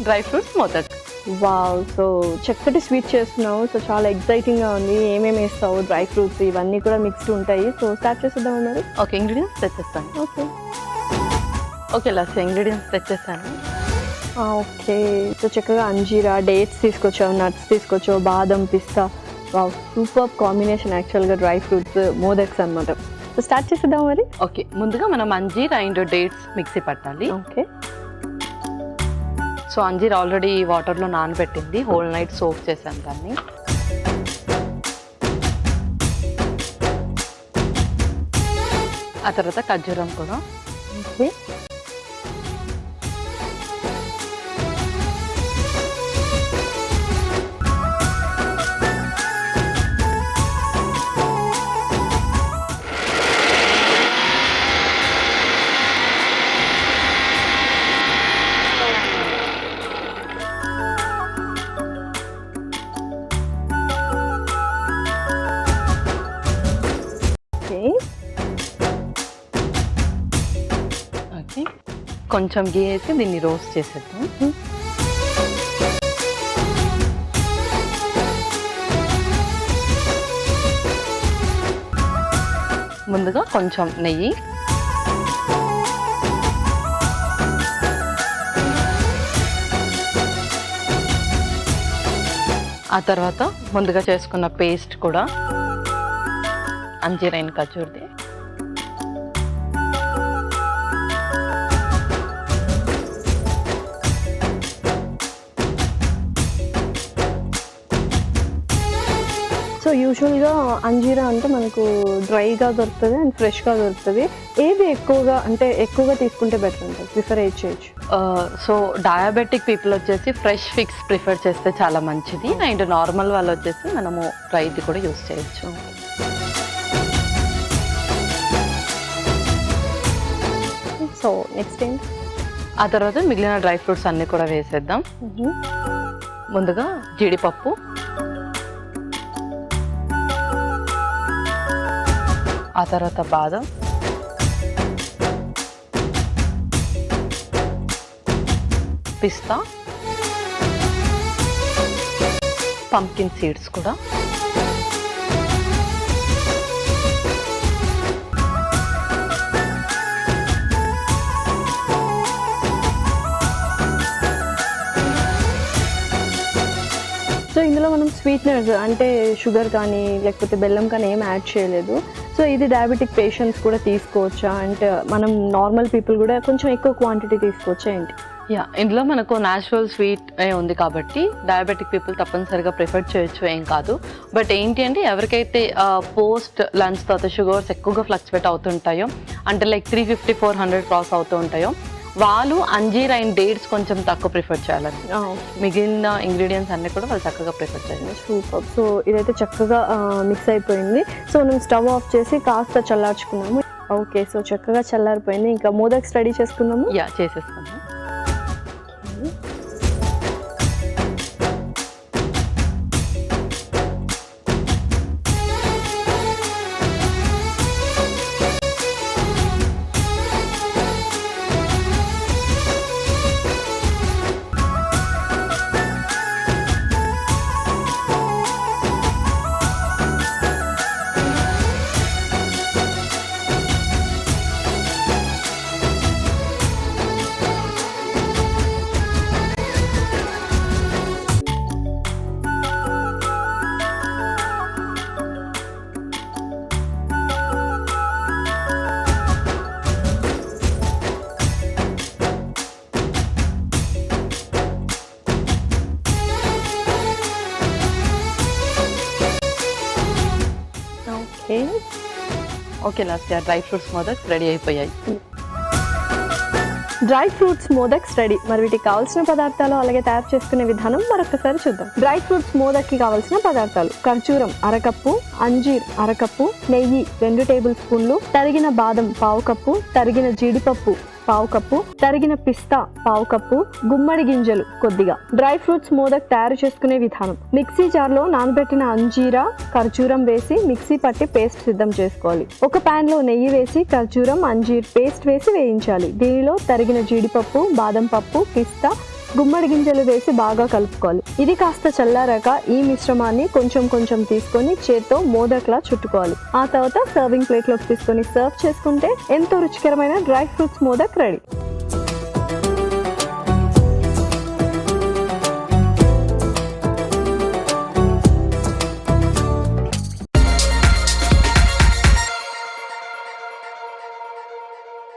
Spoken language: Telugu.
Dry fruits modak. Wow! So చక్కటి స్వీట్ చేస్తున్నావు. సో చాలా ఎక్సైటింగ్గా ఉంది. ఏమేమి వేస్తావు, డ్రై ఫ్రూట్స్ ఇవన్నీ కూడా మిక్స్డ్ ఉంటాయి. సో స్టార్ట్ చేసేద్దాం మరి. ఓకే, ఇంగ్రీడియంట్స్ తెచ్చేస్తాను. ఓకే లాస్ట్ ఇంగ్రీడియంట్స్ తెచ్చేస్తాను. ఓకే, సో చక్కగా అంజీరా, డేట్స్ తీసుకొచ్చావు, నట్స్ తీసుకొచ్చావు, బాదం, పిస్తా. వావ్, సూపర్ కాంబినేషన్ యాక్చువల్గా డ్రై ఫ్రూట్స్ మోదక్స్ అనమాట. సో స్టార్ట్ చేసేద్దాం మరి. ఓకే, ముందుగా మనం అంజీర్ అండ్ డేట్స్ మిక్సీ పట్టాలి. ఓకే, సో అంజీర్ ఆల్రెడీ వాటర్లో నానబెట్టింది, హోల్ నైట్ సోక్ చేశాను దాన్ని. ఆ తర్వాత ఖర్జూరం కూడా. ఓకే, ఓకే, కొంచెం గీ వేసి దీన్ని రోస్ట్ చేసేద్దాం. ముందుగా కొంచెం నెయ్యి, ఆ తర్వాత ముందుగా చేసుకున్న పేస్ట్ కూడా అంజీర్ అండ్ ఖర్జూర్ది. సో యూజువల్గా అంజీరా అంటే మనకు డ్రైగా దొరుకుతుంది అండ్ ఫ్రెష్గా దొరుకుతుంది. ఏది ఎక్కువగా తీసుకుంటే బెటర్ ఉంటుంది, ప్రిఫర్ చేయొచ్చు? సో డయాబెటిక్ పీపుల్ వచ్చేసి ఫ్రెష్ ఫిక్స్ ప్రిఫర్ చేస్తే చాలా మంచిది, అండ్ నార్మల్ వాళ్ళు వచ్చేసి మనము డ్రైది కూడా యూస్ చేయొచ్చు. సో నెక్స్ట్ ఏంటి? ఆ తర్వాత మిగిలిన డ్రై ఫ్రూట్స్ అన్నీ కూడా వేసేద్దాం. ముందుగా జీడిపప్పు, ఆ తర్వాత బాదం, పిస్తా, పంకిన్ సీడ్స్ కూడా, సో ఇందులో మనం స్వీట్నర్స్ అంటే షుగర్ కానీ లేకపోతే బెల్లం కానీ ఏం యాడ్ చేయలేదు. సో ఇది డయాబెటిక్ పేషెంట్స్ కూడా తీసుకోవచ్చా, అంటే మనం నార్మల్ పీపుల్ కూడా కొంచెం ఎక్కువ క్వాంటిటీ తీసుకోవచ్చా ఏంటి? ఇందులో మనకు న్యాచురల్ స్వీట్ ఉంది కాబట్టి డయాబెటిక్ పీపుల్ తప్పనిసరిగా ప్రిఫర్ చేయొచ్చు, ఏం కాదు. బట్ ఏంటి అంటే ఎవరికైతే పోస్ట్ లంచ్ తర్వాత షుగర్స్ ఎక్కువగా ఫ్లక్చువేట్ అవుతుంటాయో, అంటే లైక్ 350-400 క్రాస్ అవుతూ ఉంటాయో, వాళ్ళు అంజీర్ అండ్ డేట్స్ కొంచెం తక్కువ ప్రిఫర్ చేయాలని. మిగిలిన ఇంగ్రీడియంట్స్ అన్నీ కూడా వాళ్ళు చక్కగా ప్రిఫర్ చేయాలి. సూపర్. సో ఇదైతే చక్కగా మిక్స్ అయిపోయింది. సో మనం స్టవ్ ఆఫ్ చేసి కాస్త చల్లార్చుకున్నాము. ఓకే, సో చక్కగా చల్లారిపోయింది. ఇంకా మోదక్స్ రెడీ చేసుకుందాము. చేసేసుకుందాం. Okay, last dry fruits modaks ready అయిపోయాయి. Dry fruits modaks ready. మరి వీటికి కావాల్సిన పదార్థాలు అలాగే తయారు చేసుకునే విధానం మరొకసారి చూద్దాం. డ్రై ఫ్రూట్స్ మోదక్కి కావాల్సిన పదార్థాలు: ఖర్జూరం అరకప్పు, అంజీర్ అరకప్పు, నెయ్యి 2 టేబుల్ స్పూన్లు, తరిగిన బాదం 1/2 కప్పు, తరిగిన జీడిపప్పు 1/2 కప్పు, తరిగిన పిస్తా 1/2 కప్పు, గుమ్మడి గింజలు కొద్దిగా. డ్రై ఫ్రూట్స్ మోదక్ తయారు చేసుకునే విధానం: మిక్సీ జార్లో నానబెట్టిన అంజీరా, ఖర్జూరం వేసి మిక్సీ పట్టి పేస్ట్ సిద్ధం చేసుకోవాలి. ఒక పాన్ లో నెయ్యి వేసి ఖర్జూరం, అంజీర్ పేస్ట్ వేసి వేయించాలి. దీనిలో తరిగిన జీడిపప్పు, బాదం పప్పు, పిస్తా, గుమ్మడి గింజలు వేసి బాగా కలుపుకోవాలి. ఇది కాస్త చల్లారాక ఈ మిశ్రమాన్ని కొంచెం కొంచెం తీసుకొని చేత్తో మోదక్లా చుట్టుకోవాలి. ఆ తర్వాత సర్వింగ్ ప్లేట్ లోకి తీసుకొని సర్వ్ చేసుకుంటే ఎంతో రుచికరమైన డ్రై ఫ్రూట్స్ మోదక్ రెడీ.